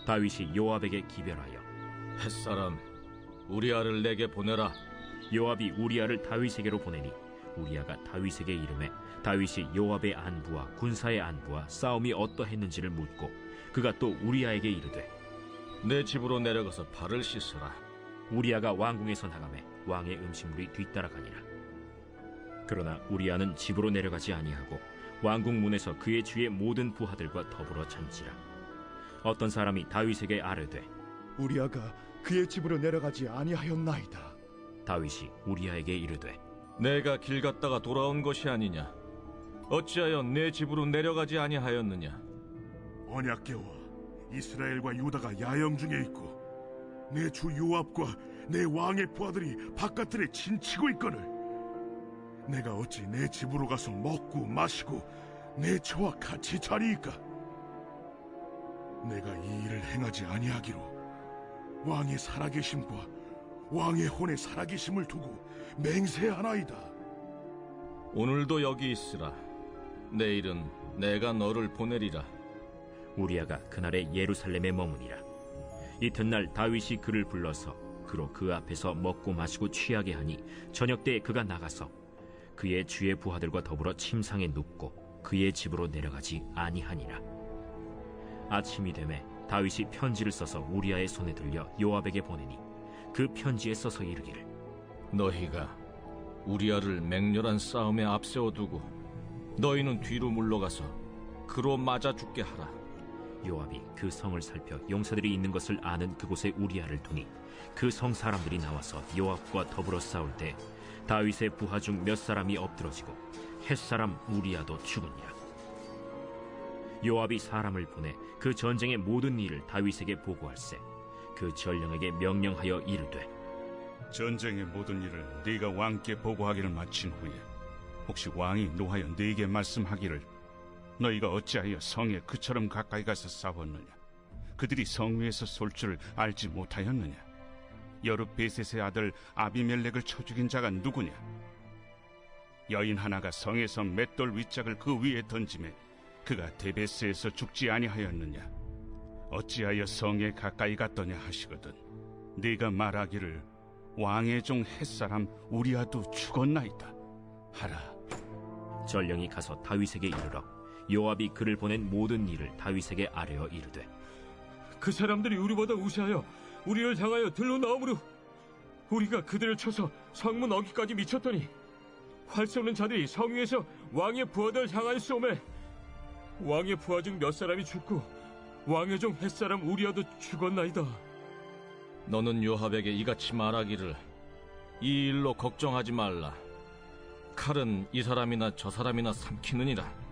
다윗이 요압에게 기별하여 햇사람 우리아를 내게 보내라. 요압이 우리아를 다윗에게로 보내니 우리아가 다윗에게 이르매 다윗이 요압의 안부와 군사의 안부와 싸움이 어떠했는지를 묻고 그가 또 우리아에게 이르되 내 집으로 내려가서 발을 씻으라. 우리아가 왕궁에서 나가매 왕의 음식물이 뒤따라가니라. 그러나 우리아는 집으로 내려가지 아니하고 왕궁 문에서 그의 주의 모든 부하들과 더불어 잔치라. 어떤 사람이 다윗에게 아뢰되 우리아가 그의 집으로 내려가지 아니하였나이다. 다윗이 우리아에게 이르되 내가 길 갔다가 돌아온 것이 아니냐? 어찌하여 내 집으로 내려가지 아니하였느냐? 언약궤와 이스라엘과 유다가 야영 중에 있고 내 주 요압과 내 왕의 부하들이 바깥들에 진치고 있거늘 내가 어찌 내 집으로 가서 먹고 마시고 내 처와 같이 자리이까? 내가 이 일을 행하지 아니하기로 왕의 살아계심과 왕의 혼의 살아계심을 두고 맹세하나이다. 오늘도 여기 있으라. 내일은 내가 너를 보내리라. 우리아가 그날에 예루살렘에 머무니라. 이튿날 다윗이 그를 불러서 그로 그 앞에서 먹고 마시고 취하게 하니 저녁 때에 그가 나가서 그의 주의 부하들과 더불어 침상에 눕고 그의 집으로 내려가지 아니하니라. 아침이 되매 다윗이 편지를 써서 우리아의 손에 들려 요압에게 보내니 그 편지에 써서 이르기를 너희가 우리아를 맹렬한 싸움에 앞세워두고 너희는 뒤로 물러가서 그로 맞아 죽게 하라. 요압이 그 성을 살펴 용사들이 있는 것을 아는 그곳에 우리아를 두니 그 성 사람들이 나와서 요압과 더불어 싸울 때 다윗의 부하 중 몇 사람이 엎드러지고 햇사람 우리아도 죽으니라. 요압이 사람을 보내 그 전쟁의 모든 일을 다윗에게 보고할세 그 전령에게 명령하여 이르되 전쟁의 모든 일을 네가 왕께 보고하기를 마친 후에 혹시 왕이 노하여 네게 말씀하기를 너희가 어찌하여 성에 그처럼 가까이 가서 싸웠느냐? 그들이 성 위에서 쏠 줄을 알지 못하였느냐? 여룻베셋의 아들 아비멜렉을 쳐 죽인 자가 누구냐? 여인 하나가 성에서 맷돌 윗짝을 그 위에 던지매 그가 데베스에서 죽지 아니하였느냐? 어찌하여 성에 가까이 갔더냐 하시거든 네가 말하기를 왕의 종 햇사람 우리아도 죽었나이다 하라. 전령이 가서 다윗에게 이르러 요압이 그를 보낸 모든 일을 다윗에게 아뢰어 이르되 그 사람들이 우리보다 우세하여 우리를 향하여 들로 나오므로 우리가 그들을 쳐서 성문 어귀까지 미쳤더니 활 쏘는 자들이 성 위에서 왕의 부하들 향하여 쏘매 왕의 부하 중 몇 사람이 죽고 왕의 종 햇사람 우리아도 죽었나이다. 너는 요압에게 이같이 말하기를 이 일로 걱정하지 말라. 칼은 이 사람이나 저 사람이나 삼키느니라.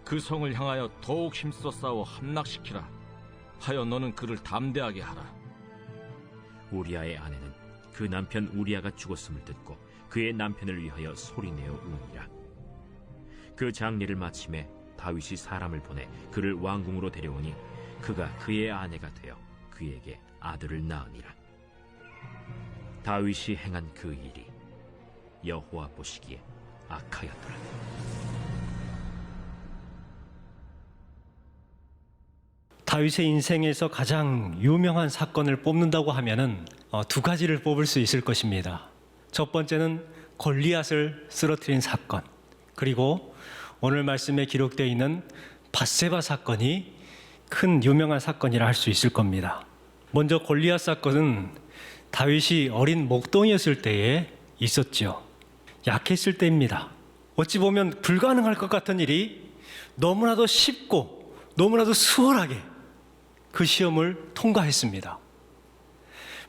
그 성을 향하여 더욱 힘써 싸워 함락시키라 하여 너는 그를 담대하게 하라. 우리아의 아내는 그 남편 우리아가 죽었음을 듣고 그의 남편을 위하여 소리내어 우니라. 그 장례를 마침에 다윗이 사람을 보내 그를 왕궁으로 데려오니 그가 그의 아내가 되어 그에게 아들을 낳으니라. 다윗이 행한 그 일이 여호와 보시기에 악하였더라. 다윗의 인생에서 가장 유명한 사건을 뽑는다고 하면은 두 가지를 뽑을 수 있을 것입니다. 첫 번째는 골리앗을 쓰러뜨린 사건, 그리고 오늘 말씀에 기록되어 있는 밧세바 사건이 큰 유명한 사건이라 할 수 있을 겁니다. 먼저 골리앗 사건은 다윗이 어린 목동이었을 때에 있었죠. 약했을 때입니다. 어찌 보면 불가능할 것 같은 일이 너무나도 쉽고 너무나도 수월하게 그 시험을 통과했습니다.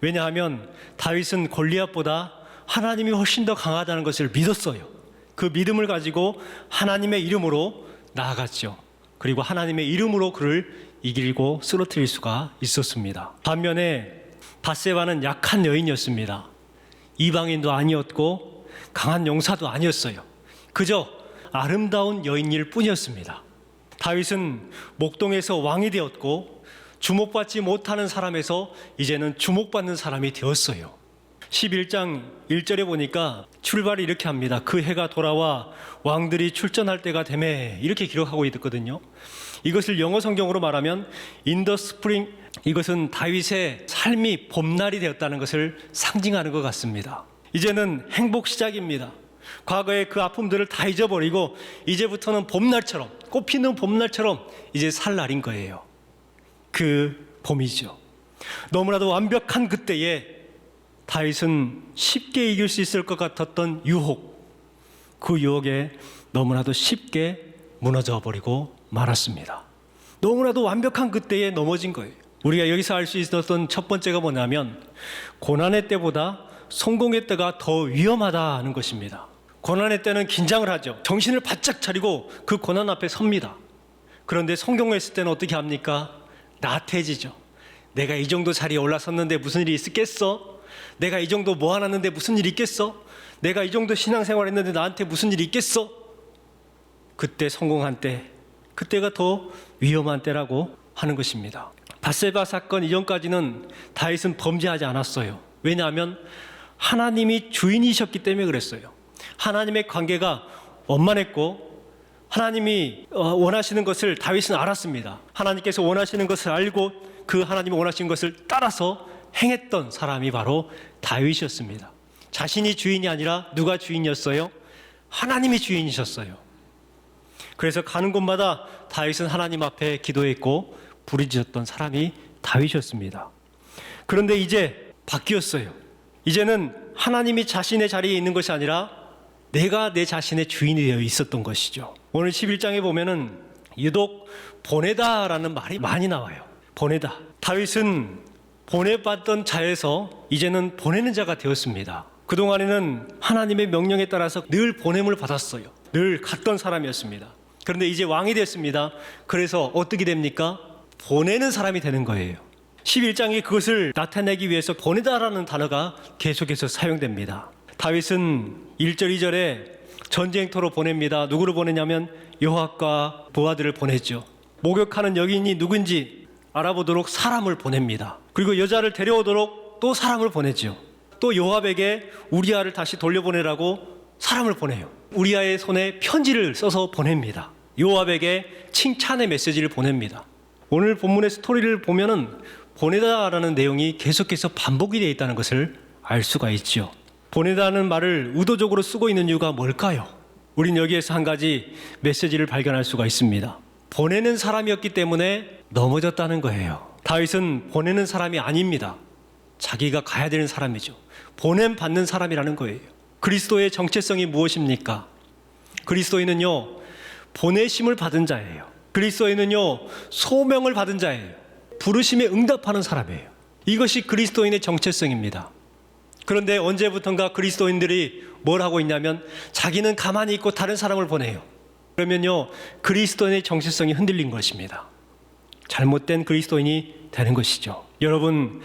왜냐하면 다윗은 골리앗보다 하나님이 훨씬 더 강하다는 것을 믿었어요. 그 믿음을 가지고 하나님의 이름으로 나아갔죠. 그리고 하나님의 이름으로 그를 이기고 쓰러뜨릴 수가 있었습니다. 반면에 밧세바는 약한 여인이었습니다. 이방인도 아니었고 강한 용사도 아니었어요. 그저 아름다운 여인일 뿐이었습니다. 다윗은 목동에서 왕이 되었고 주목받지 못하는 사람에서 이제는 주목받는 사람이 되었어요. 11장 1절에 보니까 출발이 이렇게 합니다. 그 해가 돌아와 왕들이 출전할 때가 되매, 이렇게 기록하고 있거든요. 이것을 영어 성경으로 말하면 In the spring, 이것은 다윗의 삶이 봄날이 되었다는 것을 상징하는 것 같습니다. 이제는 행복 시작입니다. 과거의 그 아픔들을 다 잊어버리고 이제부터는 봄날처럼, 꽃피는 봄날처럼 이제 살 날인 거예요. 그 봄이죠. 너무나도 완벽한 그때에 다윗은 쉽게 이길 수 있을 것 같았던 유혹, 그 유혹에 너무나도 쉽게 무너져 버리고 말았습니다. 너무나도 완벽한 그때에 넘어진 거예요. 우리가 여기서 알 수 있었던 첫 번째가 뭐냐면 고난의 때보다 성공의 때가 더 위험하다는 것입니다. 고난의 때는 긴장을 하죠. 정신을 바짝 차리고 그 고난 앞에 섭니다. 그런데 성공했을 때는 어떻게 합니까? 나태해지죠. 내가 이 정도 자리에 올라섰는데 무슨 일이 있겠어? 내가 이 정도 모아놨는데 무슨 일이 있겠어? 내가 이 정도 신앙생활 했는데 나한테 무슨 일이 있겠어? 그때 성공한 때, 그때가 더 위험한 때라고 하는 것입니다. 밧세바 사건 이전까지는 다윗은 범죄하지 않았어요. 왜냐하면 하나님이 주인이셨기 때문에 그랬어요. 하나님의 관계가 원만했고 하나님이 원하시는 것을 다윗은 알았습니다. 하나님께서 원하시는 것을 알고 그 하나님이 원하시는 것을 따라서 행했던 사람이 바로 다윗이었습니다. 자신이 주인이 아니라 누가 주인이었어요? 하나님이 주인이셨어요. 그래서 가는 곳마다 다윗은 하나님 앞에 기도했고 부르짖었던 사람이 다윗이었습니다. 그런데 이제 바뀌었어요. 이제는 하나님이 자신의 자리에 있는 것이 아니라 내가 내 자신의 주인이 되어 있었던 것이죠. 오늘 11장에 보면은 유독 보내다라는 말이 많이 나와요. 보내다. 다윗은 보내받던 자에서 이제는 보내는 자가 되었습니다. 그동안에는 하나님의 명령에 따라서 늘 보냄을 받았어요. 늘 갔던 사람이었습니다. 그런데 이제 왕이 됐습니다. 그래서 어떻게 됩니까? 보내는 사람이 되는 거예요. 11장이 그것을 나타내기 위해서 보내다라는 단어가 계속해서 사용됩니다. 다윗은 1절 2절에 전쟁터로 보냅니다. 누구를 보내냐면 요압과 부하들을 보냈죠. 목욕하는 여인이 누군지 알아보도록 사람을 보냅니다. 그리고 여자를 데려오도록 또 사람을 보내죠. 또 요압에게 우리아를 다시 돌려보내라고 사람을 보내요. 우리아의 손에 편지를 써서 보냅니다. 요압에게 칭찬의 메시지를 보냅니다. 오늘 본문의 스토리를 보면은 보내다라는 내용이 계속해서 반복이 되어 있다는 것을 알 수가 있죠. 보내다는 말을 의도적으로 쓰고 있는 이유가 뭘까요? 우린 여기에서 한 가지 메시지를 발견할 수가 있습니다. 보내는 사람이었기 때문에 넘어졌다는 거예요. 다윗은 보내는 사람이 아닙니다. 자기가 가야 되는 사람이죠. 보냄 받는 사람이라는 거예요. 그리스도의 정체성이 무엇입니까? 그리스도인은요, 보내심을 받은 자예요. 그리스도인은요, 소명을 받은 자예요. 부르심에 응답하는 사람이에요. 이것이 그리스도인의 정체성입니다. 그런데 언제부턴가 그리스도인들이 뭘 하고 있냐면 자기는 가만히 있고 다른 사람을 보내요. 그러면요, 그리스도인의 정체성이 흔들린 것입니다. 잘못된 그리스도인이 되는 것이죠. 여러분,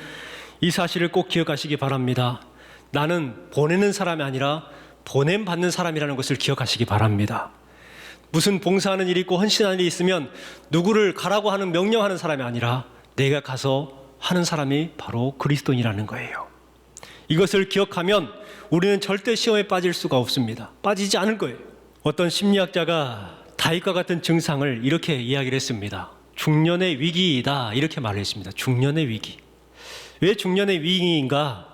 이 사실을 꼭 기억하시기 바랍니다. 나는 보내는 사람이 아니라 보냄 받는 사람이라는 것을 기억하시기 바랍니다. 무슨 봉사하는 일이 있고 헌신하는 일이 있으면 누구를 가라고 하는 명령하는 사람이 아니라 내가 가서 하는 사람이 바로 그리스도인이라는 거예요. 이것을 기억하면 우리는 절대 시험에 빠질 수가 없습니다. 빠지지 않을 거예요. 어떤 심리학자가 다윗과 같은 증상을 이렇게 이야기를 했습니다. 중년의 위기이다, 이렇게 말을 했습니다. 중년의 위기. 왜 중년의 위기인가?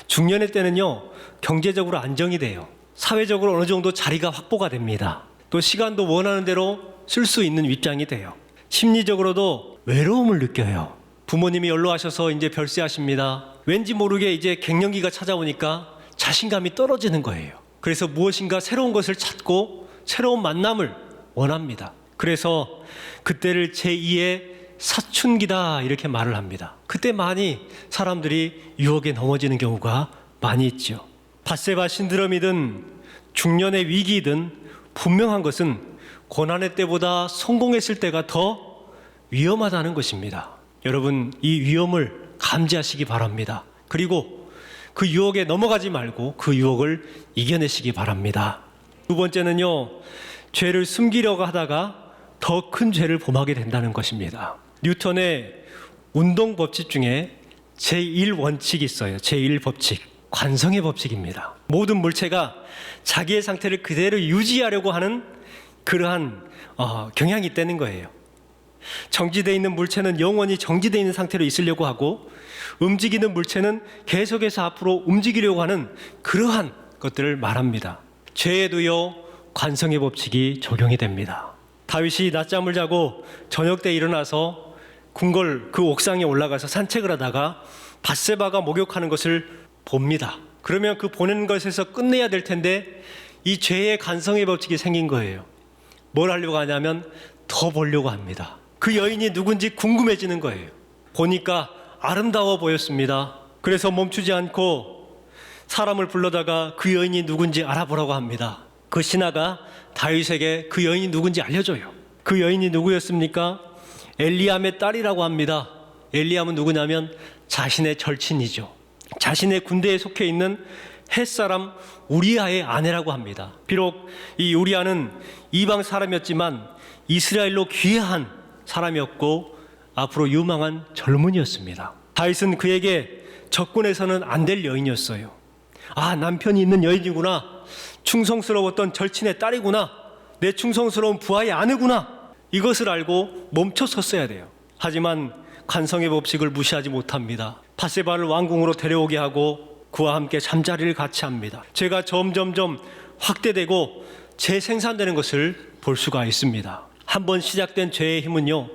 중년의 때는요, 경제적으로 안정이 돼요. 사회적으로 어느 정도 자리가 확보가 됩니다. 또 시간도 원하는 대로 쓸 수 있는 입장이 돼요. 심리적으로도 외로움을 느껴요. 부모님이 연로하셔서 이제 별세하십니다. 왠지 모르게 이제 갱년기가 찾아오니까 자신감이 떨어지는 거예요. 그래서 무엇인가 새로운 것을 찾고 새로운 만남을 원합니다. 그래서 그때를 제2의 사춘기다, 이렇게 말을 합니다. 그때 많이 사람들이 유혹에 넘어지는 경우가 많이 있죠. 밧세바 신드롬이든 중년의 위기이든 분명한 것은 고난의 때보다 성공했을 때가 더 위험하다는 것입니다. 여러분, 이 위험을 감지하시기 바랍니다. 그리고 그 유혹에 넘어가지 말고 그 유혹을 이겨내시기 바랍니다. 두 번째는요, 죄를 숨기려고 하다가 더 큰 죄를 범하게 된다는 것입니다. 뉴턴의 운동 법칙 중에 제1원칙이 있어요. 제1법칙. 관성의 법칙입니다. 모든 물체가 자기의 상태를 그대로 유지하려고 하는 그러한 경향이 있다는 거예요. 정지되어 있는 물체는 영원히 정지되어 있는 상태로 있으려고 하고, 움직이는 물체는 계속해서 앞으로 움직이려고 하는 그러한 것들을 말합니다. 죄에도요, 관성의 법칙이 적용이 됩니다. 다윗이 낮잠을 자고 저녁 때 일어나서 궁궐 그 옥상에 올라가서 산책을 하다가 밧세바가 목욕하는 것을 봅니다. 그러면 그 보는 것에서 끝내야 될 텐데 이 죄의 관성의 법칙이 생긴 거예요. 뭘 하려고 하냐면 더 보려고 합니다. 그 여인이 누군지 궁금해지는 거예요. 보니까 아름다워 보였습니다. 그래서 멈추지 않고 사람을 불러다가 그 여인이 누군지 알아보라고 합니다. 그 신하가 다윗에게 그 여인이 누군지 알려줘요. 그 여인이 누구였습니까? 엘리암의 딸이라고 합니다. 엘리암은 누구냐면 자신의 절친이죠. 자신의 군대에 속해 있는 햇사람 우리아의 아내라고 합니다. 비록 이 우리아는 이방 사람이었지만 이스라엘로 귀한 사람이었고 앞으로 유망한 젊은이였습니다. 다윗은 그에게 접근해서는 안 될 여인이었어요. 아, 남편이 있는 여인이구나. 충성스러웠던 절친의 딸이구나. 내 충성스러운 부하의 아내구나. 이것을 알고 멈춰섰어야 돼요. 하지만 관성의 법칙을 무시하지 못합니다. 밧세바를 왕궁으로 데려오게 하고 그와 함께 잠자리를 같이 합니다. 죄가 점점점 확대되고 재생산되는 것을 볼 수가 있습니다. 한번 시작된 죄의 힘은요,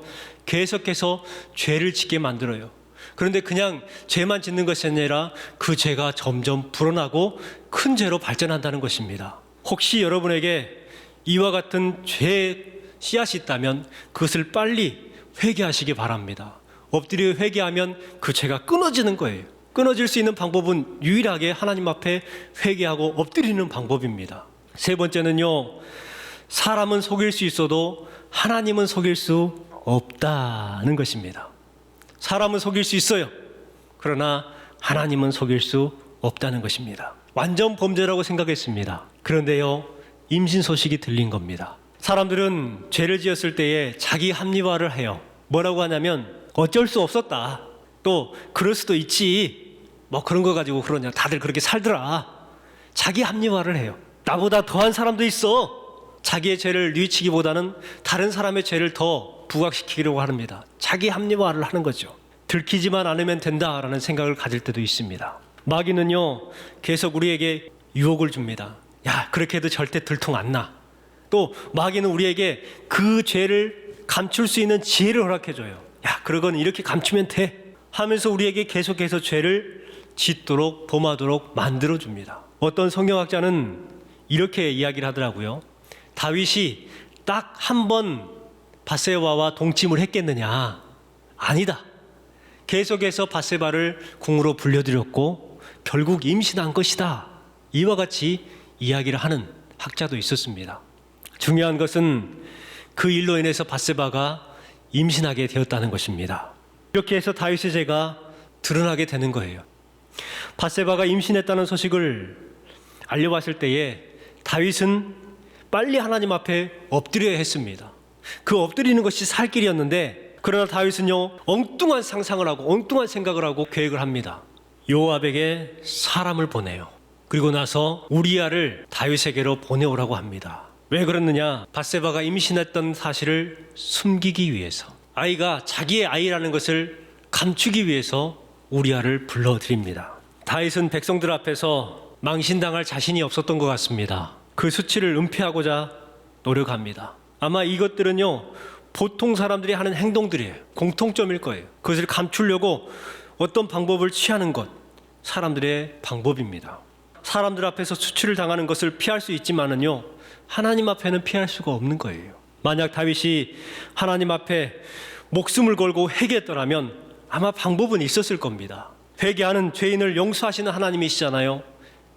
계속해서 죄를 짓게 만들어요. 그런데 그냥 죄만 짓는 것이 아니라 그 죄가 점점 불어나고 큰 죄로 발전한다는 것입니다. 혹시 여러분에게 이와 같은 죄의 씨앗이 있다면 그것을 빨리 회개하시기 바랍니다. 엎드려 회개하면 그 죄가 끊어지는 거예요. 끊어질 수 있는 방법은 유일하게 하나님 앞에 회개하고 엎드리는 방법입니다. 세 번째는요, 사람은 속일 수 있어도 하나님은 속일 수 없다는 것입니다. 사람은 속일 수 있어요. 그러나 하나님은 속일 수 없다는 것입니다. 완전 범죄라고 생각했습니다. 그런데요, 임신 소식이 들린 겁니다. 사람들은 죄를 지었을 때에 자기 합리화를 해요. 뭐라고 하냐면 어쩔 수 없었다. 또 그럴 수도 있지. 뭐 그런 거 가지고 그러냐. 다들 그렇게 살더라. 자기 합리화를 해요. 나보다 더한 사람도 있어. 자기의 죄를 뉘우치기보다는 다른 사람의 죄를 더 부각시키려고 합니다. 자기 합리화를 하는 거죠. 들키지만 않으면 된다라는 생각을 가질 때도 있습니다. 마귀는요, 계속 우리에게 유혹을 줍니다. 야, 그렇게 해도 절대 들통 안 나. 또 마귀는 우리에게 그 죄를 감출 수 있는 지혜를 허락해줘요. 야, 그러건 이렇게 감추면 돼 하면서 우리에게 계속해서 죄를 짓도록 범하도록 만들어줍니다. 어떤 성경학자는 이렇게 이야기를 하더라고요. 다윗이 딱 한 번 밧세바와 동침을 했겠느냐? 아니다. 계속해서 밧세바를 궁으로 불려들였고 결국 임신한 것이다. 이와 같이 이야기를 하는 학자도 있었습니다. 중요한 것은 그 일로 인해서 밧세바가 임신하게 되었다는 것입니다. 이렇게 해서 다윗의 죄가 드러나게 되는 거예요. 밧세바가 임신했다는 소식을 알려왔을 때에 다윗은 빨리 하나님 앞에 엎드려야 했습니다. 그 엎드리는 것이 살 길이었는데, 그러나 다윗은요, 엉뚱한 상상을 하고 엉뚱한 생각을 하고 계획을 합니다. 요압에게 사람을 보내요. 그리고 나서 우리아를 다윗에게로 보내오라고 합니다. 왜 그랬느냐? 밧세바가 임신했던 사실을 숨기기 위해서, 아이가 자기의 아이라는 것을 감추기 위해서 우리아를 불러드립니다. 다윗은 백성들 앞에서 망신당할 자신이 없었던 것 같습니다. 그 수치를 은폐하고자 노력합니다. 아마 이것들은요, 보통 사람들이 하는 행동들이에요. 공통점일 거예요. 그것을 감추려고 어떤 방법을 취하는 것, 사람들의 방법입니다. 사람들 앞에서 수치를 당하는 것을 피할 수 있지만은요, 하나님 앞에는 피할 수가 없는 거예요. 만약 다윗이 하나님 앞에 목숨을 걸고 회개했더라면 아마 방법은 있었을 겁니다. 회개하는 죄인을 용서하시는 하나님이시잖아요.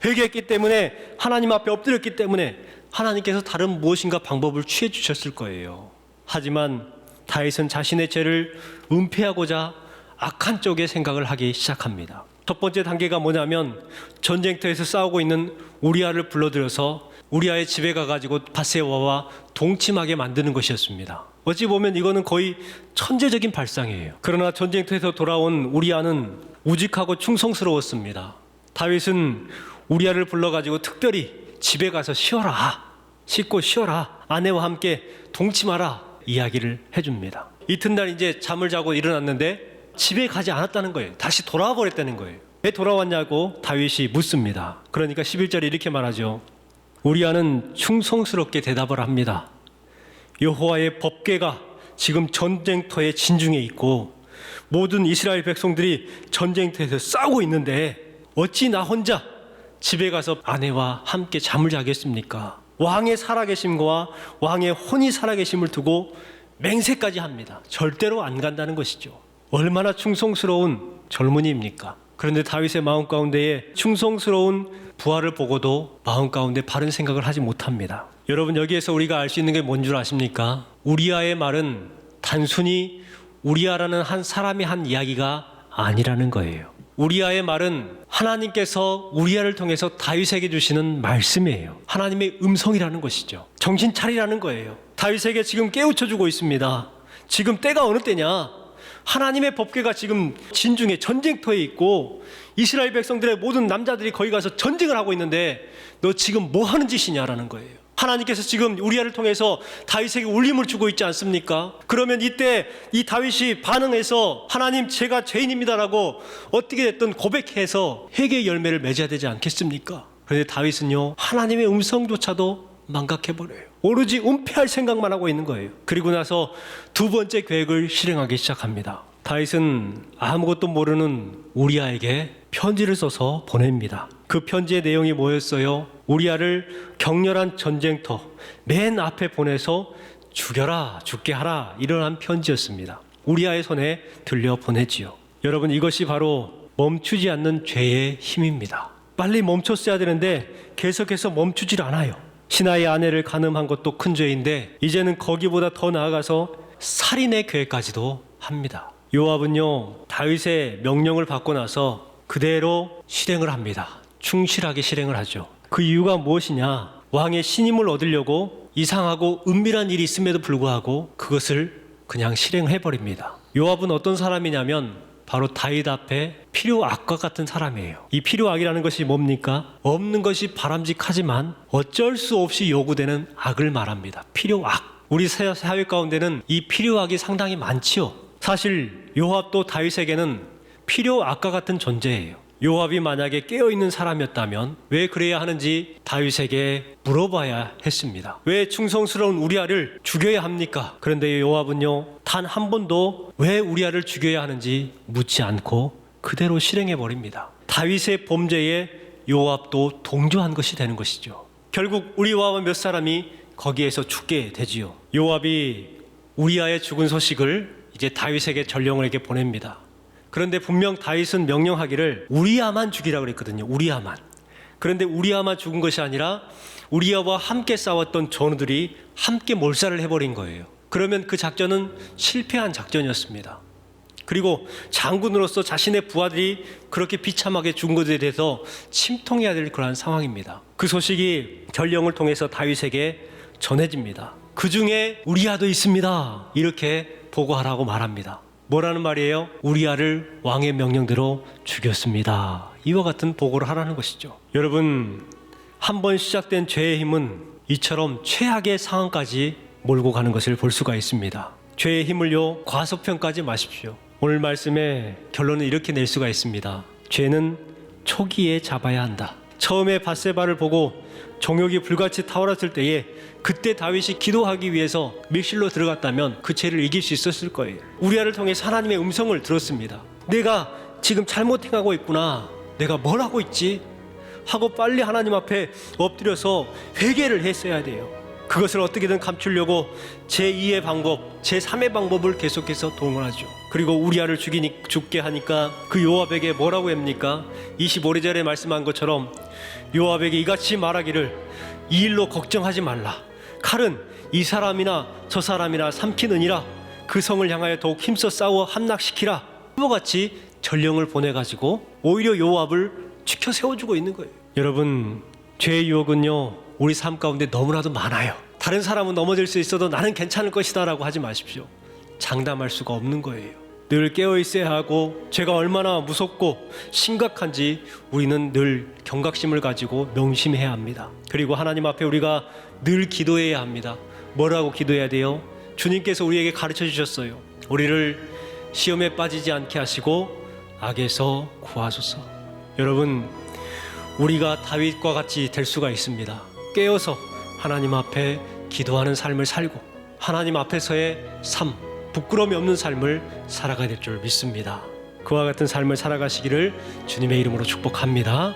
회개했기 때문에, 하나님 앞에 엎드렸기 때문에 하나님께서 다른 무엇인가 방법을 취해 주셨을 거예요. 하지만 다윗은 자신의 죄를 은폐하고자 악한 쪽의 생각을 하기 시작합니다. 첫 번째 단계가 뭐냐면, 전쟁터에서 싸우고 있는 우리아를 불러들여서 우리아의 집에 가가지고 밧세바와 동침하게 만드는 것이었습니다. 어찌 보면 이거는 거의 천재적인 발상이에요. 그러나 전쟁터에서 돌아온 우리아는 우직하고 충성스러웠습니다. 다윗은 우리아를 불러가지고 특별히 집에 가서 쉬어라, 씻고 쉬어라, 아내와 함께 동침하라 이야기를 해줍니다. 이튿날 이제 잠을 자고 일어났는데 집에 가지 않았다는 거예요. 다시 돌아와 버렸다는 거예요. 왜 돌아왔냐고 다윗이 묻습니다. 그러니까 11절에 이렇게 말하죠. 우리아는 충성스럽게 대답을 합니다. 여호와의 법궤가 지금 전쟁터의 진중에 있고 모든 이스라엘 백성들이 전쟁터에서 싸우고 있는데 어찌 나 혼자 집에 가서 아내와 함께 잠을 자겠습니까? 왕의 살아계심과 왕의 혼이 살아계심을 두고 맹세까지 합니다. 절대로 안 간다는 것이죠. 얼마나 충성스러운 젊은이입니까? 그런데 다윗의 마음 가운데에 충성스러운 부하를 보고도 마음 가운데 바른 생각을 하지 못합니다. 여러분, 여기에서 우리가 알 수 있는 게 뭔 줄 아십니까? 우리아의 말은 단순히 우리아라는 한 사람이 한 이야기가 아니라는 거예요. 우리아의 말은 하나님께서 우리아를 통해서 다윗에게 주시는 말씀이에요. 하나님의 음성이라는 것이죠. 정신 차리라는 거예요. 다윗에게 지금 깨우쳐 주고 있습니다. 지금 때가 어느 때냐? 하나님의 법궤가 지금 진중에 전쟁터에 있고 이스라엘 백성들의 모든 남자들이 거기 가서 전쟁을 하고 있는데 너 지금 뭐 하는 짓이냐라는 거예요. 하나님께서 지금 우리아를 통해서 다윗에게 울림을 주고 있지 않습니까? 그러면 이때 이 다윗이 반응해서 하나님 제가 죄인입니다라고 어떻게 됐든 고백해서 회개의 열매를 맺어야 되지 않겠습니까? 그런데 다윗은요, 하나님의 음성조차도 망각해버려요. 오로지 은폐할 생각만 하고 있는 거예요. 그리고 나서 두 번째 계획을 실행하기 시작합니다. 다윗은 아무것도 모르는 우리아에게 편지를 써서 보냅니다. 그 편지의 내용이 뭐였어요? 우리아를 격렬한 전쟁터 맨 앞에 보내서 죽여라, 죽게 하라, 이러한 편지였습니다. 우리아의 손에 들려 보내지요. 여러분, 이것이 바로 멈추지 않는 죄의 힘입니다. 빨리 멈췄어야 되는데 계속해서 멈추질 않아요. 신하의 아내를 간음한 것도 큰 죄인데 이제는 거기보다 더 나아가서 살인의 계획까지도 합니다. 요압은요, 다윗의 명령을 받고 나서 그대로 실행을 합니다. 충실하게 실행을 하죠. 그 이유가 무엇이냐? 왕의 신임을 얻으려고 이상하고 은밀한 일이 있음에도 불구하고 그것을 그냥 실행해버립니다. 요압은 어떤 사람이냐면 바로 다윗 앞에 필요악과 같은 사람이에요. 이 필요악이라는 것이 뭡니까? 없는 것이 바람직하지만 어쩔 수 없이 요구되는 악을 말합니다. 필요악. 우리 사회 가운데는 이 필요악이 상당히 많지요. 사실 요압도 다윗에게는 필요악과 같은 존재예요. 요압이 만약에 깨어있는 사람이었다면 왜 그래야 하는지 다윗에게 물어봐야 했습니다. 왜 충성스러운 우리아를 죽여야 합니까? 그런데 요압은요, 단 한 번도 왜 우리아를 죽여야 하는지 묻지 않고 그대로 실행해버립니다. 다윗의 범죄에 요압도 동조한 것이 되는 것이죠. 결국 우리 요압은 몇 사람이 거기에서 죽게 되지요. 요압이 우리아의 죽은 소식을 이제 다윗에게 전령에게 보냅니다. 그런데 분명 다윗은 명령하기를 우리아만 죽이라고 그랬거든요. 우리아만. 그런데 우리아만 죽은 것이 아니라 우리아와 함께 싸웠던 전우들이 함께 몰살을 해버린 거예요. 그러면 그 작전은 실패한 작전이었습니다. 그리고 장군으로서 자신의 부하들이 그렇게 비참하게 죽은 것에 대해서 침통해야 될 그러한 상황입니다. 그 소식이 전령을 통해서 다윗에게 전해집니다. 그 중에 우리아도 있습니다. 이렇게 보고하라고 말합니다. 뭐라는 말이에요? 우리아를 왕의 명령대로 죽였습니다. 이와 같은 보고를 하라는 것이죠. 여러분, 한번 시작된 죄의 힘은 이처럼 최악의 상황까지 몰고 가는 것을 볼 수가 있습니다. 죄의 힘을요, 과소평가하지 마십시오. 오늘 말씀의 결론은 이렇게 낼 수가 있습니다. 죄는 초기에 잡아야 한다. 처음에 밧세바를 보고 정욕이 불같이 타올랐을 때에 그때 다윗이 기도하기 위해서 밀실로 들어갔다면 그 죄를 이길 수 있었을 거예요. 우리아를 통해서 하나님의 음성을 들었습니다. 내가 지금 잘못 행하고 있구나, 내가 뭘 하고 있지? 하고 빨리 하나님 앞에 엎드려서 회개를 했어야 돼요. 그것을 어떻게든 감추려고 제2의 방법, 제3의 방법을 계속해서 동원하죠. 그리고 우리아를 죽게 하니까 그 요압에게 뭐라고 합니까? 25절에 말씀한 것처럼 요압에게 이같이 말하기를 이 일로 걱정하지 말라. 칼은 이 사람이나 저 사람이나 삼키느니라. 그 성을 향하여 더욱 힘써 싸워 함락시키라. 이와 같이 전령을 보내가지고 오히려 요압을 지켜 세워주고 있는 거예요. 여러분, 죄의 유혹은요, 우리 삶 가운데 너무나도 많아요. 다른 사람은 넘어질 수 있어도 나는 괜찮을 것이다 라고 하지 마십시오. 장담할 수가 없는 거예요. 늘 깨어 있어야 하고 죄가 얼마나 무섭고 심각한지 우리는 늘 경각심을 가지고 명심해야 합니다. 그리고 하나님 앞에 우리가 늘 기도해야 합니다. 뭐라고 기도해야 돼요? 주님께서 우리에게 가르쳐 주셨어요. 우리를 시험에 빠지지 않게 하시고 악에서 구하소서. 여러분, 우리가 다윗과 같이 될 수가 있습니다. 깨어서 하나님 앞에 기도하는 삶을 살고 하나님 앞에서의 삶, 부끄러움이 없는 삶을 살아가야 될 줄 믿습니다. 그와 같은 삶을 살아가시기를 주님의 이름으로 축복합니다.